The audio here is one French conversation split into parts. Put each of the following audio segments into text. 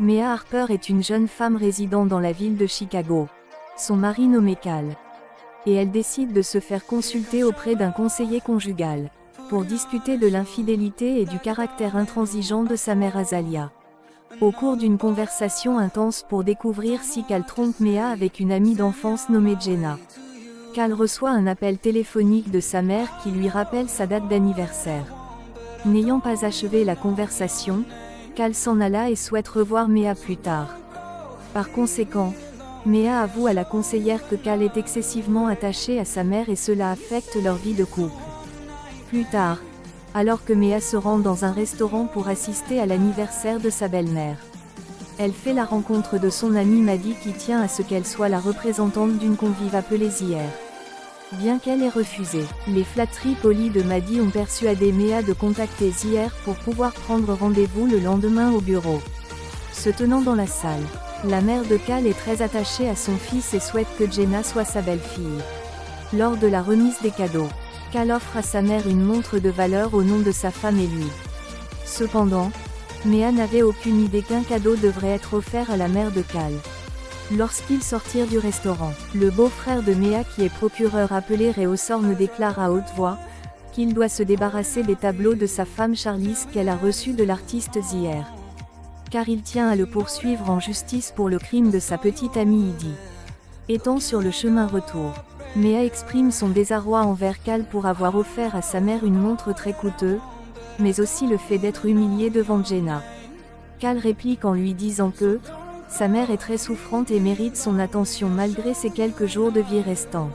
Mea Harper est une jeune femme résidant dans la ville de Chicago. Son mari nommé Cal. Et elle décide de se faire consulter auprès d'un conseiller conjugal, pour discuter de l'infidélité et du caractère intransigeant de sa mère Azalia. Au cours d'une conversation intense pour découvrir si Cal trompe Mea avec une amie d'enfance nommée Jenna. Cal reçoit un appel téléphonique de sa mère qui lui rappelle sa date d'anniversaire. N'ayant pas achevé la conversation, Cal s'en alla et souhaite revoir Mea plus tard. Par conséquent, Mea avoue à la conseillère que Cal est excessivement attaché à sa mère et cela affecte leur vie de couple. Plus tard, alors que Mea se rend dans un restaurant pour assister à l'anniversaire de sa belle-mère, elle fait la rencontre de son amie Maddie qui tient à ce qu'elle soit la représentante d'une convive appelée Zier. Bien qu'elle ait refusé, les flatteries polies de Maddie ont persuadé Mea de contacter Zier pour pouvoir prendre rendez-vous le lendemain au bureau. Se tenant dans la salle, la mère de Cal est très attachée à son fils et souhaite que Jenna soit sa belle-fille. Lors de la remise des cadeaux, Cal offre à sa mère une montre de valeur au nom de sa femme et lui. Cependant, Mea n'avait aucune idée qu'un cadeau devrait être offert à la mère de Cal. Lorsqu'ils sortirent du restaurant, le beau-frère de Mea qui est procureur appelé Ray Osorne déclare à haute voix qu'il doit se débarrasser des tableaux de sa femme Charlize qu'elle a reçus de l'artiste Zier. Car il tient à le poursuivre en justice pour le crime de sa petite amie Edie. Étant sur le chemin retour, Mea exprime son désarroi envers Cal pour avoir offert à sa mère une montre très coûteuse, mais aussi le fait d'être humilié devant Jenna. Cal réplique en lui disant que sa mère est très souffrante et mérite son attention malgré ses quelques jours de vie restants.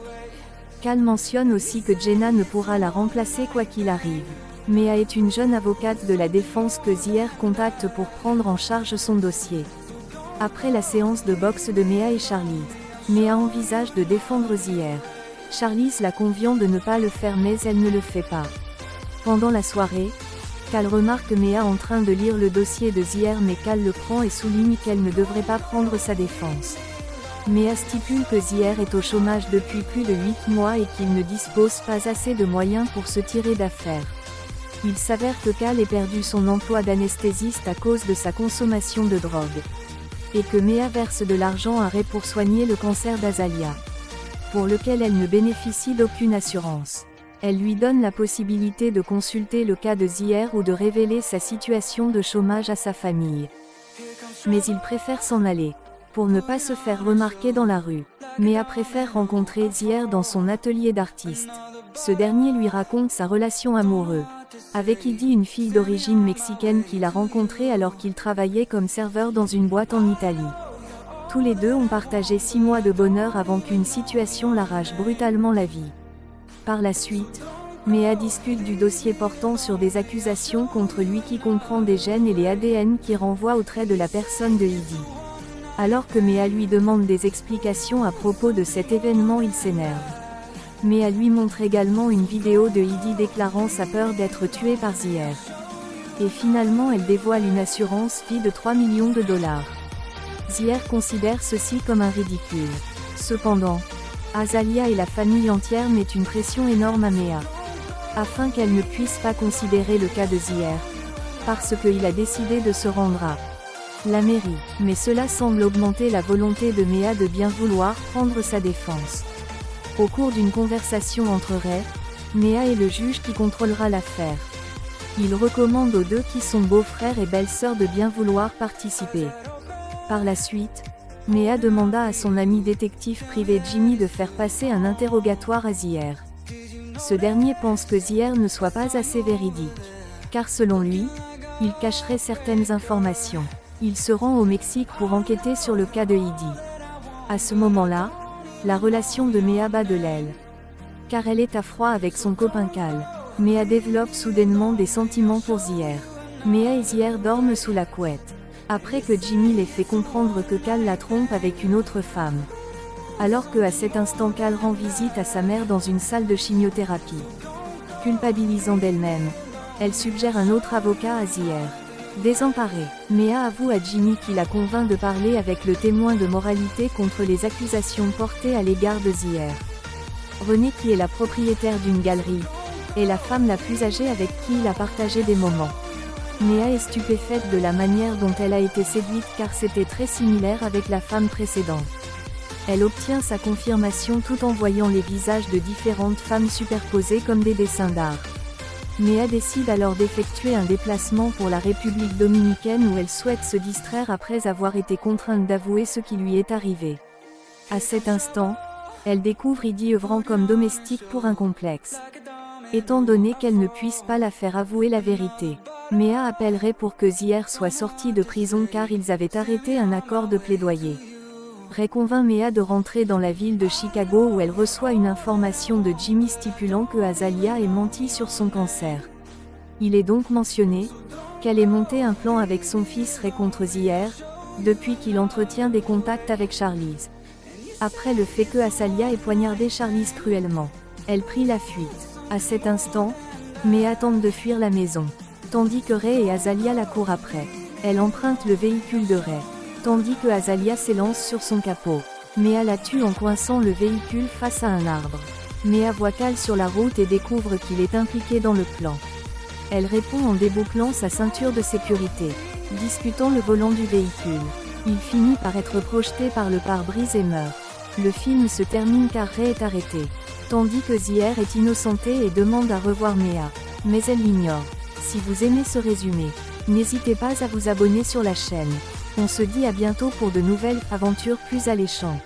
Cal mentionne aussi que Jenna ne pourra la remplacer quoi qu'il arrive. Mea est une jeune avocate de la défense que Zier contacte pour prendre en charge son dossier. Après la séance de boxe de Mea et Charlize, Mea envisage de défendre Zier. Charlize la convient de ne pas le faire mais elle ne le fait pas. Pendant la soirée, Cal remarque Mea en train de lire le dossier de Zier mais Cal le prend et souligne qu'elle ne devrait pas prendre sa défense. Mea stipule que Zier est au chômage depuis plus de 8 mois et qu'il ne dispose pas assez de moyens pour se tirer d'affaire. Il s'avère que Cal ait perdu son emploi d'anesthésiste à cause de sa consommation de drogue. Et que Mea verse de l'argent à Ray pour soigner le cancer d'Azalia, pour lequel elle ne bénéficie d'aucune assurance. Elle lui donne la possibilité de consulter le cas de Zier ou de révéler sa situation de chômage à sa famille. Mais il préfère s'en aller, pour ne pas se faire remarquer dans la rue. Mea préfère rencontrer Zier dans son atelier d'artiste. Ce dernier lui raconte sa relation amoureuse avec Edie, une fille d'origine mexicaine qu'il a rencontrée alors qu'il travaillait comme serveur dans une boîte en Italie. Tous les deux ont partagé 6 mois de bonheur avant qu'une situation l'arrache brutalement la vie. Par la suite, Mea discute du dossier portant sur des accusations contre lui qui comprend des gènes et les ADN qui renvoient aux traits de la personne de Edie. Alors que Mea lui demande des explications à propos de cet événement, il s'énerve. Mea lui montre également une vidéo de Edie déclarant sa peur d'être tuée par Zier. Et finalement elle dévoile une assurance vie de 3 millions de dollars. Zier considère ceci comme un ridicule. Cependant, Azalia et la famille entière mettent une pression énorme à Mea, afin qu'elle ne puisse pas considérer le cas de Zier, parce qu'il a décidé de se rendre à la mairie, mais cela semble augmenter la volonté de Mea de bien vouloir prendre sa défense. Au cours d'une conversation entre Ray, Mea et le juge qui contrôlera l'affaire, il recommande aux deux qui sont beau-frère et belle-sœur de bien vouloir participer. Par la suite, Mea demanda à son ami détective privé Jimmy de faire passer un interrogatoire à Zier. Ce dernier pense que Zier ne soit pas assez véridique, car selon lui, il cacherait certaines informations. Il se rend au Mexique pour enquêter sur le cas de Edie. À ce moment-là, la relation de Mea bat de l'aile, car elle est à froid avec son copain Cal. Mea développe soudainement des sentiments pour Zier. Mea et Zier dorment sous la couette, après que Jimmy les fait comprendre que Cal la trompe avec une autre femme. Alors que à cet instant Cal rend visite à sa mère dans une salle de chimiothérapie. Culpabilisant d'elle-même, elle suggère un autre avocat à Zier. Désemparée, Mea avoue à Jimmy qu'il la convainc de parler avec le témoin de moralité contre les accusations portées à l'égard de Zier. Renée, qui est la propriétaire d'une galerie, est la femme la plus âgée avec qui il a partagé des moments. Méa est stupéfaite de la manière dont elle a été séduite car c'était très similaire avec la femme précédente. Elle obtient sa confirmation tout en voyant les visages de différentes femmes superposés comme des dessins d'art. Méa décide alors d'effectuer un déplacement pour la République dominicaine où elle souhaite se distraire après avoir été contrainte d'avouer ce qui lui est arrivé. À cet instant, elle découvre Eddie œuvrant comme domestique pour un complexe. Étant donné qu'elle ne puisse pas la faire avouer la vérité, Méa appellerait pour que Zier soit sorti de prison car ils avaient arrêté un accord de plaidoyer. Ray convainc Méa de rentrer dans la ville de Chicago où elle reçoit une information de Jimmy stipulant que Azalia ait menti sur son cancer. Il est donc mentionné qu'elle ait monté un plan avec son fils Ray contre Zier, depuis qu'il entretient des contacts avec Charlize. Après le fait que Azalia ait poignardé Charlize cruellement, elle prit la fuite. À cet instant, Méa tente de fuir la maison, tandis que Ray et Azalia la courent après. Elle emprunte le véhicule de Ray, tandis que Azalia s'élance sur son capot. Méa la tue en coinçant le véhicule face à un arbre. Méa voit Cal sur la route et découvre qu'il est impliqué dans le plan. Elle répond en débouclant sa ceinture de sécurité, disputant le volant du véhicule. Il finit par être projeté par le pare-brise et meurt. Le film se termine car Ray est arrêté, tandis que Zier est innocentée et demande à revoir Méa, mais elle l'ignore. Si vous aimez ce résumé, n'hésitez pas à vous abonner sur la chaîne. On se dit à bientôt pour de nouvelles aventures plus alléchantes.